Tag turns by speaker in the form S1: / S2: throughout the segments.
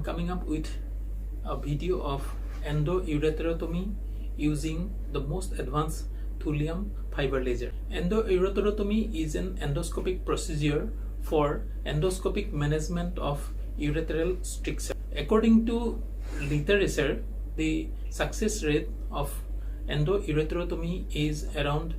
S1: coming up with a video of endoureterotomy using the most advanced thulium fiber laser. Endoureterotomy is an endoscopic procedure for endoscopic management of ureteral stricture. According to literature, the success rate of endoureterotomy is around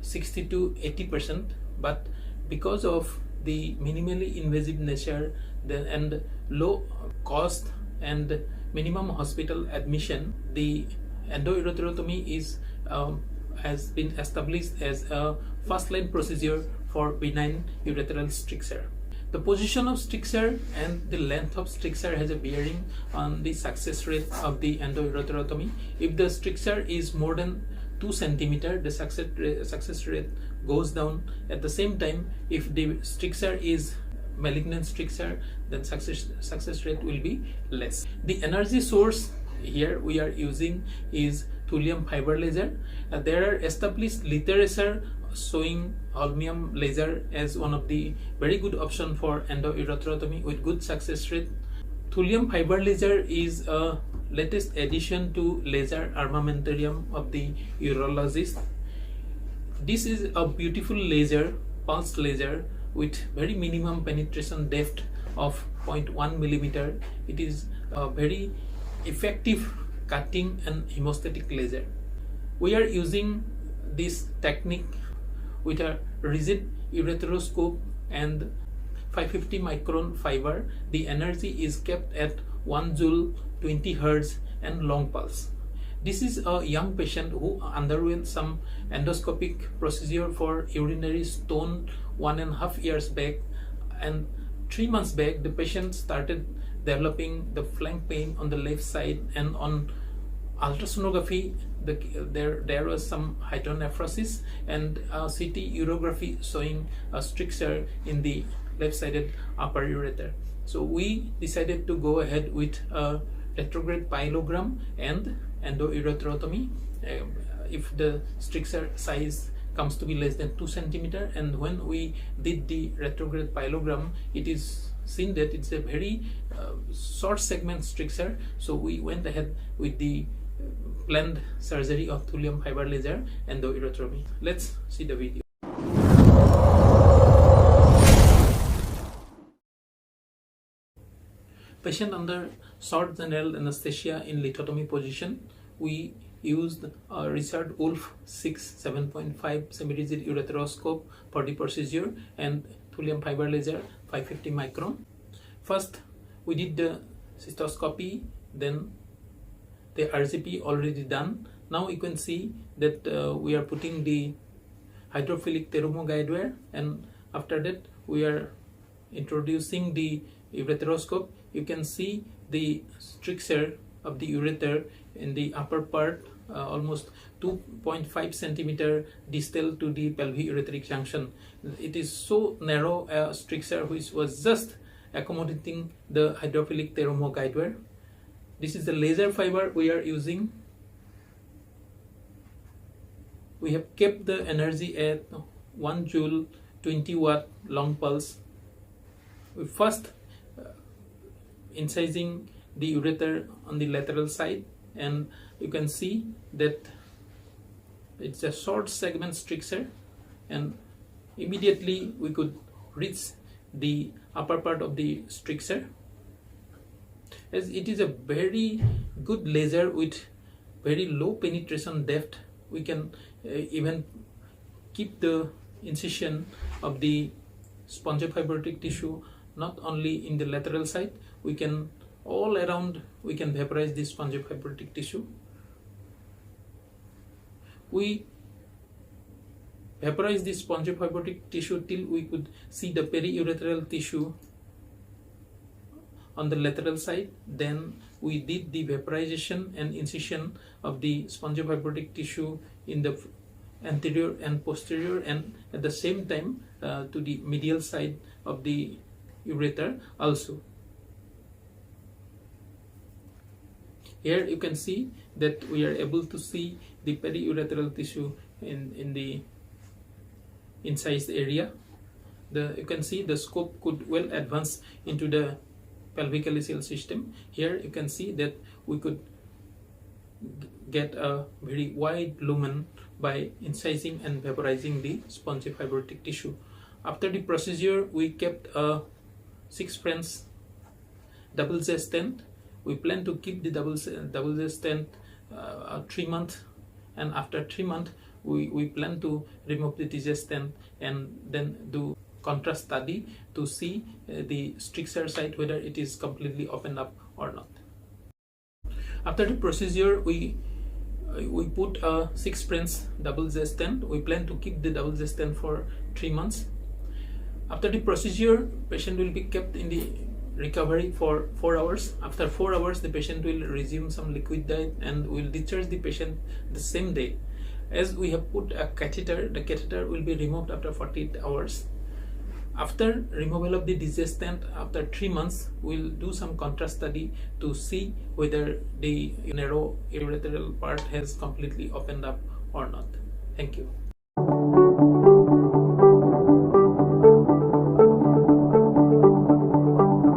S1: 60 to 80%, but because of the minimally invasive nature and low cost and minimum hospital admission, the endoureterotomy is has been established as a first-line procedure for benign ureteral stricture. The position of stricture and the length of stricture has a bearing on the success rate of the endoureterotomy. If the stricture is more than 2 cm, the success rate goes down. At the same time, if the stricture is malignant stricture, then success rate will be less. The energy source here we are using is thulium fiber laser. There are established literature showing holmium laser as one of the very good option for endoureterotomy with good success rate. Thulium fiber laser is a latest addition to laser armamentarium of the urologist. This is a beautiful laser, pulsed laser with very minimum penetration depth of 0.1 millimeter. It is a very effective cutting and hemostatic laser. We are using this technique with a rigid ureteroscope and 550 micron fiber. The energy is kept at 1 joule, 20 Hz and long pulse. This is a young patient who underwent some endoscopic procedure for urinary stone 1.5 years back, and 3 months back the patient started developing the flank pain on the left side, and on ultrasonography there was some hydronephrosis and CT urography showing a stricture in the left-sided upper ureter. So we decided to go ahead with a retrograde pyelogram and endoureterotomy if the stricture size comes to be less than 2 cm. And when we did the retrograde pyelogram, it is seen that it's a very short segment stricture. So we went ahead with the planned surgery of thulium fiber laser endoureterotomy. Let's see the video. Patient under short general anesthesia in lithotomy position. We used a Richard Wolf 7.5 semi-rigid ureteroscope for the procedure and thulium fiber laser 550 micron. First, we did the cystoscopy, then the RGP already done. Now you can see that we are putting the hydrophilic Terumo guide wire, and after that we are introducing the ureteroscope. You can see the stricture of the ureter in the upper part, almost 2.5 cm distal to the pelvic-ureteric junction. It is so narrow a stricture which was just accommodating the hydrophilic Terumo guide wire. This is the laser fiber we are using. We have kept the energy at 1 joule, 20 watt long pulse. We first incising the ureter on the lateral side, and you can see that it's a short segment stricture, and immediately we could reach the upper part of the stricture. As it is a very good laser with very low penetration depth, we can even keep the incision of the spongiofibrotic tissue not only in the lateral side, we can all around, we can vaporize this spongiofibrotic tissue. We vaporize this spongiofibrotic tissue till we could see the periureteral tissue on the lateral side. Then we did the vaporization and incision of the spongiofibrotic tissue in the anterior and posterior, and at the same time to the medial side of the ureter also. Here you can see that we are able to see the periureteral tissue in the incised area. You can see the scope could well advance into the pelvically sealed system. Here you can see that we could get a very wide lumen by incising and vaporizing the spongy fibrotic tissue. After the procedure, we kept a 6 French double J stent. We plan to keep the double J stent 3 months, and after 3 months we plan to remove the TJ stent and then do contrast study to see the stricture site whether it is completely opened up or not. After the procedure, we put a 6 French double J stent. We plan to keep the double J stent for 3 months. After the procedure, patient will be kept in the recovery for 4 hours. After 4 hours, the patient will resume some liquid diet and will discharge the patient the same day. As we have put a catheter, the catheter will be removed after 48 hours. After removal of the TJ stent, after 3 months, we'll do some contrast study to see whether the narrow ureteral part has completely opened up or not. Thank you.